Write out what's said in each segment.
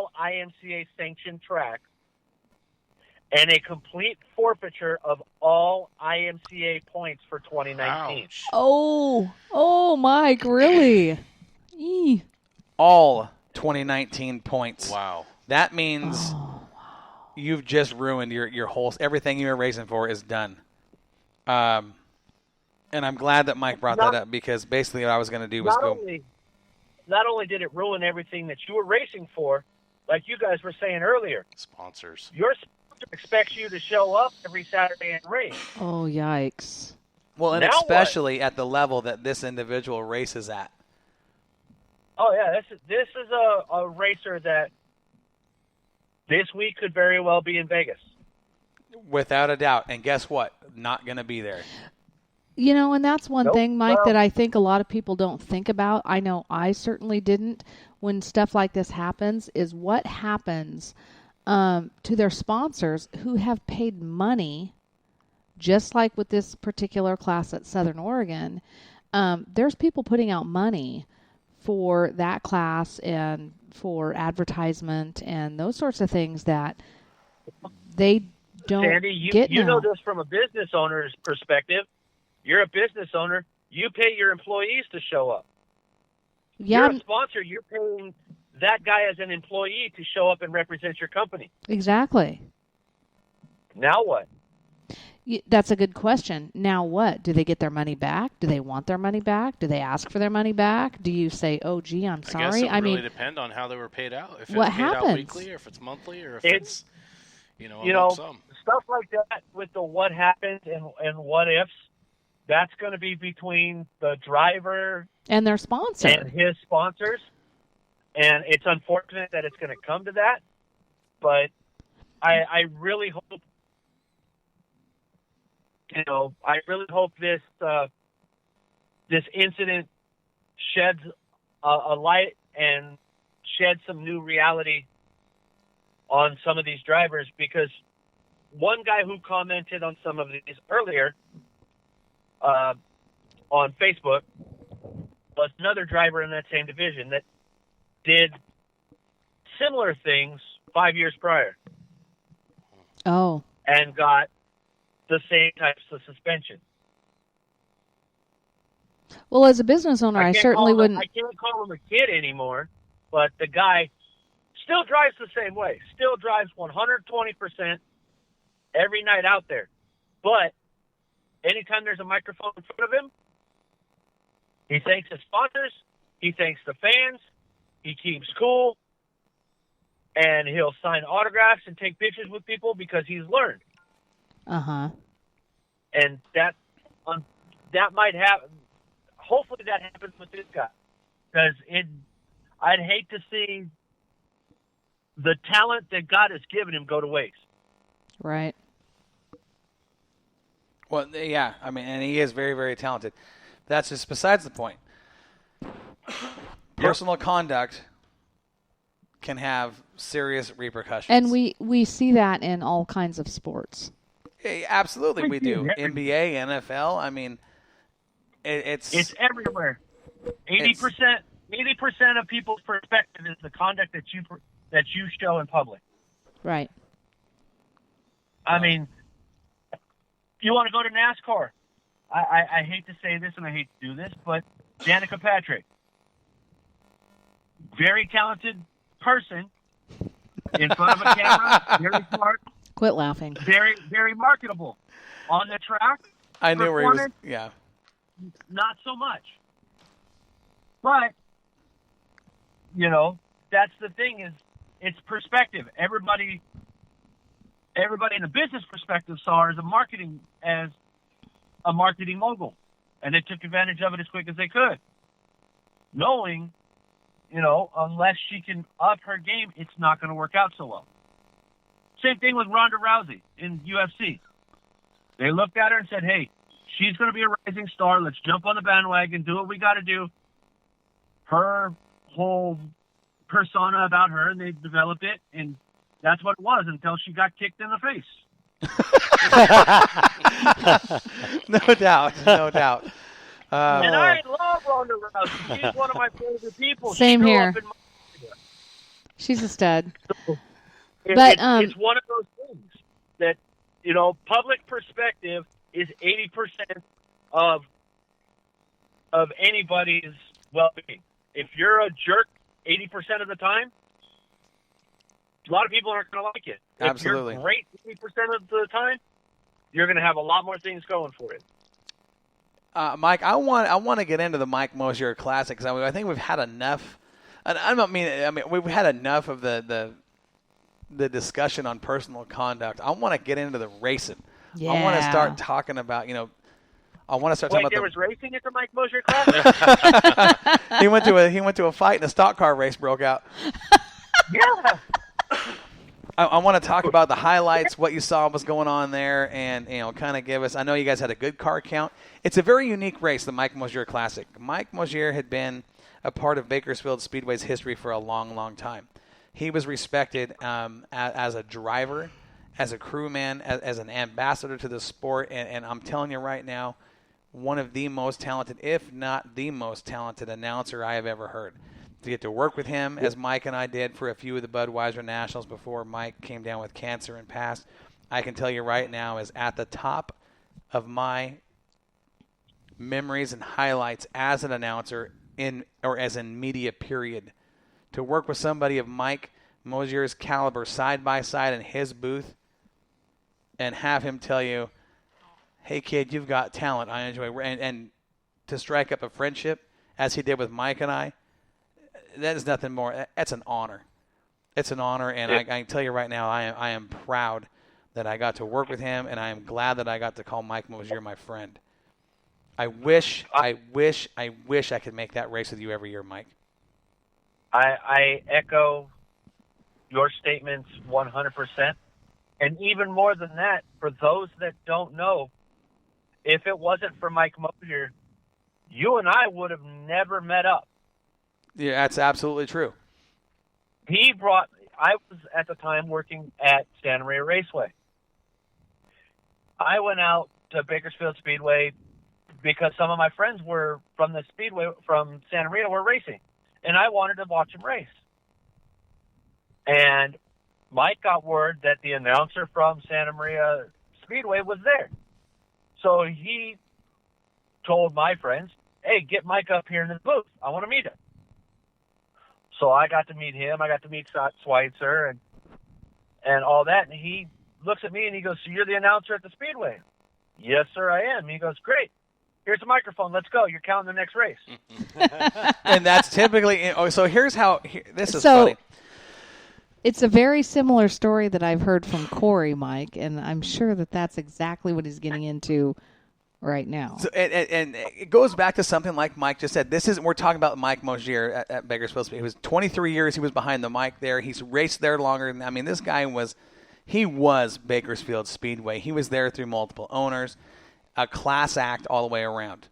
all IMCA sanctioned tracks and a complete forfeiture of all IMCA points for 2019. Ouch. Oh, Mike, really? Eee. All 2019 points. Wow. That means you've just ruined your whole, everything you were racing for is done. And I'm glad that Mike brought that up, because basically what I was going to do was Not only did it ruin everything that you were racing for, like you guys were saying earlier, Sponsors. your sponsor expects you to show up every Saturday and race. Oh, yikes. Well, and Now especially at the level that this individual races at. Oh, yeah, this is a racer that this week could very well be in Vegas. Without a doubt. And guess what? Not going to be there. You know, and that's one Nope. thing, Mike, Well, that I think a lot of people don't think about. I know I certainly didn't when stuff like this happens, is what happens to their sponsors who have paid money, just like with this particular class at Southern Oregon. There's people putting out money for that class and for advertisement and those sorts of things that they don't Sandy, get you now. know this from a business owner's perspective. You're a business owner. You pay your employees to show up. Yeah, You're a sponsor. You're paying that guy as an employee to show up and represent your company. exactly. Now what? That's a good question. Now what? Do they get their money back? Do they want their money back? Do they ask for their money back? Do you say, "Oh, gee, I'm sorry"? I guess it would really mean, depend on how they were paid out. If what it's paid happens? out weekly, or if it's monthly, or if it's a lump sum. Stuff like that with the what happened and what ifs. That's going to be between the driver and their sponsor. and his sponsors. And it's unfortunate that it's going to come to that. But I really hope, this this incident sheds a light and sheds some new reality on some of these drivers, because one guy who commented on some of these earlier on Facebook was another driver in that same division that did similar things 5 years prior Oh, and got the same types of suspension. well, as a business owner, I certainly wouldn't. I can't call him a kid anymore, but the guy still drives the same way. Still drives 120% every night out there. But anytime there's a microphone in front of him, he thanks his sponsors, he thanks the fans, he keeps cool, and he'll sign autographs and take pictures with people because he's learned. Uh-huh. And that might happen. Hopefully that happens with this guy, because I'd hate to see the talent that God has given him go to waste. Right. Well, yeah, I mean, and he is very, very talented. That's just besides the point. Personal conduct can have serious repercussions. And we see that in all kinds of sports. Yeah, absolutely, we do. NBA, NFL, I mean, It's everywhere. 80% of people's perspective is the conduct that you show in public. Right. I mean, you want to go to NASCAR. I hate to say this and I hate to do this, but Danica Patrick, very talented person, in front of a camera, very smart, Quit laughing. very, very marketable. On the track, I knew where he was. performance, Yeah. not so much. But, that's the thing, is it's perspective. Everybody in the business perspective saw her as a marketing mogul, and they took advantage of it as quick as they could, knowing, unless she can up her game, it's not going to work out so well. Same thing with Ronda Rousey in UFC. They looked at her and said, hey, she's going to be a rising star. Let's jump on the bandwagon, do what we got to do. Her whole persona about her, and they developed it, and that's what it was until she got kicked in the face. No doubt. And I love Ronda Rousey. She's one of my favorite people. Same She grew here. up in She's a stud. So it's one of those things that, public perspective is 80% of anybody's well-being. If you're a jerk 80% of the time, a lot of people aren't going to like it. Absolutely. If you're great 80% of the time, you're going to have a lot more things going for you. Mike, I want to get into the Mike Moshier Classic because I think we've had enough. I mean we've had enough of the discussion on personal conduct. I want to get into the racing. Yeah. I want to start talking about I want to start talking about there was racing at the Mike Moshier Classic? He went to a fight and a stock car race broke out. Yeah. I want to talk about the highlights, what you saw was going on there, and kind of give us. I know you guys had a good car count. It's a very unique race, the Mike Moshier Classic. Mike Moshier had been a part of Bakersfield Speedway's history for a long, long time. He was respected as a driver, as a crewman, as an ambassador to the sport, and I'm telling you right now, one of the most talented, if not the most talented announcer I have ever heard. To get to work with him, as Mike and I did for a few of the Budweiser Nationals before Mike came down with cancer and passed, I can tell you right now is at the top of my memories and highlights as an announcer as in media period. To work with somebody of Mike Moshier's caliber side by side in his booth and have him tell you, hey kid, you've got talent, I enjoy, and to strike up a friendship as he did with Mike and I, that is nothing more. That's an honor. It's an honor, and I can tell you right now, I am proud that I got to work with him, and I am glad that I got to call Mike Moshier my friend. I wish I could make that race with you every year, Mike. I echo your statements 100%, and even more than that, for those that don't know, if it wasn't for Mike Moshier, you and I would have never met up. Yeah, that's absolutely true. I was at the time working at Santa Maria Raceway. I went out to Bakersfield Speedway because some of my friends were from the Speedway, from Santa Maria, were racing. And I wanted to watch them race. And Mike got word that the announcer from Santa Maria Speedway was there. So he told my friends, hey, get Mike up here in the booth. I want to meet him. So I got to meet him. I got to meet Scott Schweitzer and all that. And he looks at me and he goes, so you're the announcer at the Speedway? Yes, sir, I am. He goes, great. Here's a microphone. Let's go. You're counting the next race. And that's typically – so here's how – this is funny. It's a very similar story that I've heard from Corey, Mike, and I'm sure that that's exactly what he's getting into right now. So, and it goes back to something like Mike just said. We're talking about Mike Moshier at Bakersfield. He was 23 years. He was behind the mic there. He's raced there longer. This guy was Bakersfield Speedway. He was there through multiple owners, a class act all the way around.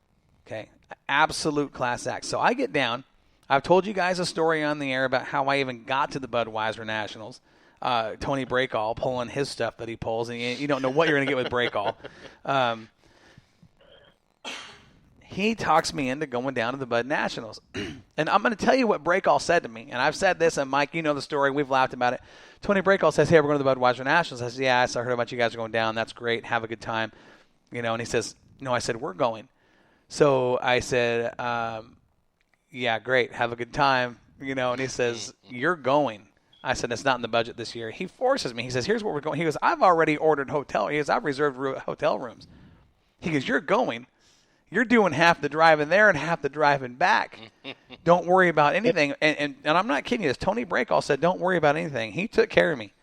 Okay, absolute class act. So I get down. I've told you guys a story on the air about how I even got to the Budweiser Nationals. Tony Breakall pulling his stuff that he pulls, and you don't know what you're going to get with Breakall. He talks me into going down to the Bud Nationals. And I'm going to tell you what Breakall said to me. And I've said this, and Mike, you know the story. We've laughed about it. Tony Breakall says, hey, we're going to the Budweiser Nationals. I said, yeah, I heard about you guys are going down. That's great. Have a good time. And he says, no, I said, we're going. So I said, yeah, great. Have a good time. And he says, you're going. I said, it's not in the budget this year. He forces me. He says, here's where we're going. He goes, I've already ordered hotel. He goes, I've reserved hotel rooms. He goes, you're going. You're doing half the driving there and half the driving back. Don't worry about anything. And I'm not kidding you. This Tony Breakall said, don't worry about anything. He took care of me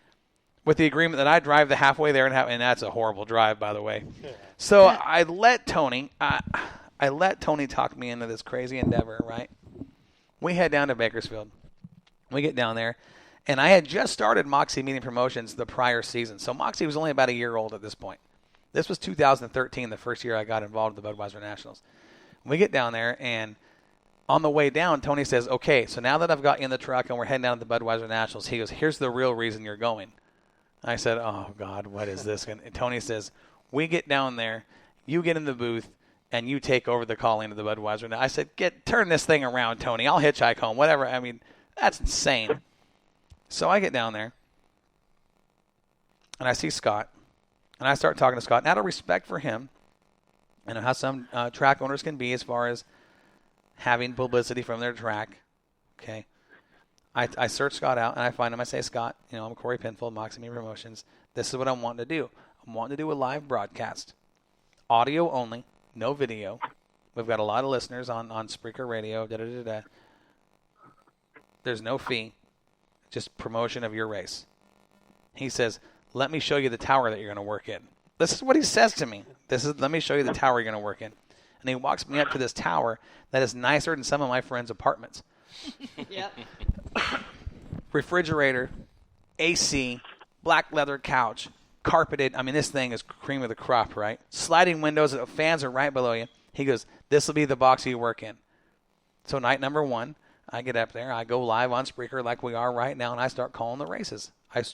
with the agreement that I drive the halfway there, and that's a horrible drive, by the way. So I let Tony talk me into this crazy endeavor, right? We head down to Bakersfield. We get down there, and I had just started Moxie Meeting Promotions the prior season. So Moxie was only about a year old at this point. This was 2013, the first year I got involved in the Budweiser Nationals. We get down there, and on the way down, Tony says, okay, so now that I've got you in the truck and we're heading down to the Budweiser Nationals, he goes, here's the real reason you're going. I said, oh, God, what is this? And Tony says, we get down there, you get in the booth, and you take over the calling of the Budweiser. I said, turn this thing around, Tony. I'll hitchhike home, whatever. That's insane. So I get down there, and I see Scott, and I start talking to Scott. And out of respect for him, and how some track owners can be as far as having publicity from their track, okay, I search Scott out, and I find him. I say, Scott, I'm Corey Penfold, Moxie Me Promotions. This is what I'm wanting to do. I'm wanting to do a live broadcast, audio only, no video. We've got a lot of listeners on Spreaker Radio. There's no fee, just promotion of your race. He says, let me show you the tower that you're going to work in. This is what he says to me. Let me show you the tower you're going to work in. And he walks me up to this tower that is nicer than some of my friends' apartments. Yep. Refrigerator, AC, black leather couch, carpeted. I mean, this thing is cream of the crop, right? Sliding windows, fans are right below you. He goes, this will be the box you work in. So night number 1, I get up there. I go live on Spreaker like we are right now, and I start calling the races.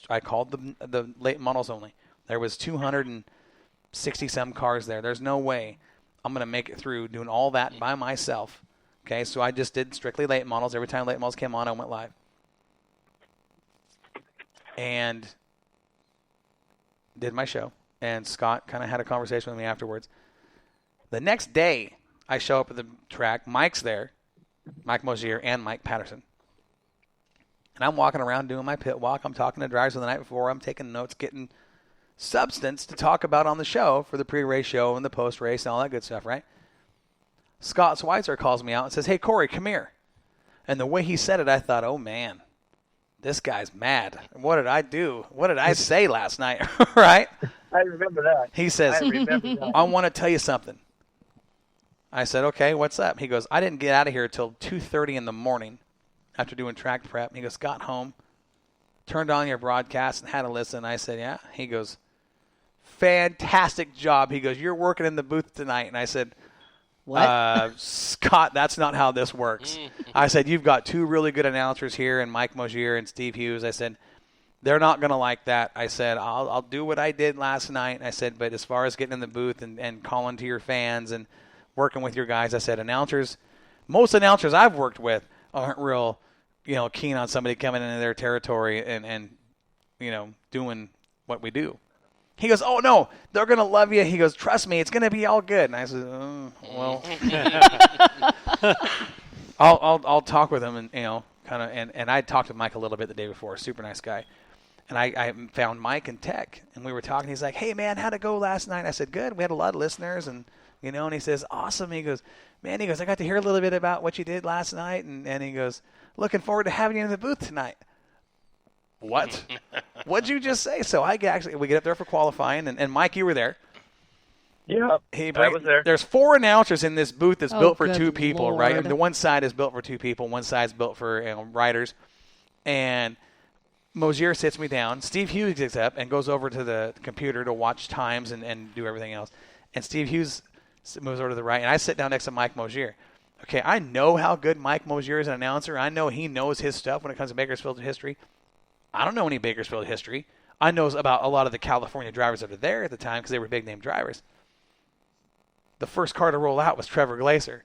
I called the late models only. There was 260-some cars there. There's no way I'm going to make it through doing all that by myself. Okay, so I just did strictly late models. Every time late models came on, I went live. And did my show. And Scott kind of had a conversation with me afterwards. The next day, I show up at the track. Mike's there, Mike Moshier and Mike Patterson. And I'm walking around doing my pit walk. I'm talking to drivers the night before. I'm taking notes, getting substance to talk about on the show for the pre-race show and the post-race and all that good stuff, right? Scott Schweitzer calls me out and says, hey, Corey, come here. And the way he said it, I thought, oh, man, this guy's mad. What did I do? What did I say last night, right? I remember that. He says, I want to tell you something. I said, okay, what's up? He goes, I didn't get out of here until 2:30 in the morning after doing track prep. He goes, got home, turned on your broadcast and had a listen. I said, yeah. He goes, fantastic job. He goes, you're working in the booth tonight. And I said, what? Scott, that's not how this works. I said, you've got 2 really good announcers here, and Mike Moshier and Steve Hughes. I said, they're not going to like that. I said, I'll do what I did last night. I said, but as far as getting in the booth and calling to your fans and working with your guys, I said, most announcers I've worked with aren't real, keen on somebody coming into their territory and doing what we do. He goes, oh, no, they're going to love you. He goes, trust me, it's going to be all good. And I said, well, I'll talk with him and, and I talked to Mike a little bit the day before, super nice guy. And I found Mike and Tech, and we were talking. He's like, hey, man, how'd it go last night? I said, good. We had a lot of listeners, and he says, awesome. He goes, man, I got to hear a little bit about what you did last night. And he goes, looking forward to having you in the booth tonight. What? What'd you just say? So we get up there for qualifying, and Mike, you were there. Yeah, I was there. There's 4 announcers in this booth that's built for 2 people, Lord. right? I mean, the one side is built for 2 people, one side's built for riders. And Mosier sits me down. Steve Hughes gets up and goes over to the computer to watch times and do everything else. And Steve Hughes moves over to the right, and I sit down next to Mike Mosier. Okay, I know how good Mike Mosier is an announcer. I know he knows his stuff when it comes to Bakersfield history. I don't know any Bakersfield history. I know about a lot of the California drivers that were there at the time because they were big-name drivers. The first car to roll out was Trevor Glaser,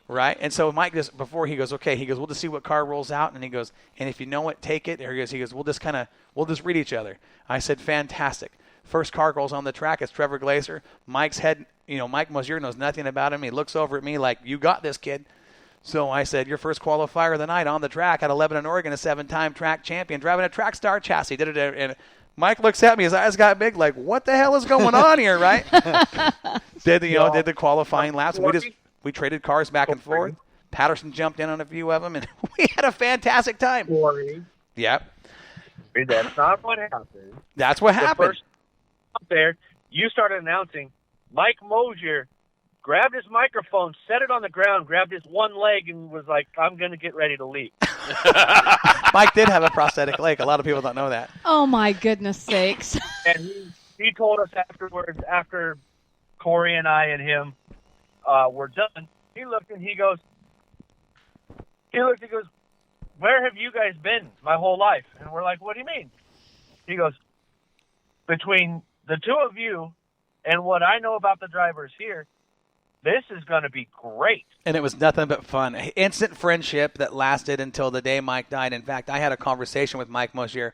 right? And so Mike just, before he goes, okay, he goes, we'll just see what car rolls out. And he goes, and if you know it, take it. Or he goes, we'll just read each other. I said, fantastic. First car rolls on the track. It's Trevor Glaser. Mike's head, Mike Mosier knows nothing about him. He looks over at me like, you got this, kid. So I said, your first qualifier of the night on the track at Lebanon, Oregon, a 7-time track champion, driving a track star chassis. And Mike looks at me, his eyes got big, like, what the hell is going on here, right? Did the qualifying laps. We traded cars back and forth. Patterson jumped in on a few of them, and we had a fantastic time. Yep. That's not what happened. That's what happened. First up there, you started announcing. Mike Mosier grabbed his microphone, set it on the ground, grabbed his one leg, and was like, I'm going to get ready to leap. Mike did have a prosthetic leg. A lot of people don't know that. Oh, my goodness sakes. And he told us afterwards, after Corey and I and him were done, he looked and he goes, where have you guys been my whole life? And we're like, what do you mean? He goes, between the 2 of you and what I know about the drivers here, This is going to be great. And it was nothing but fun. Instant friendship that lasted until the day Mike died. In fact, I had a conversation with Mike Moshier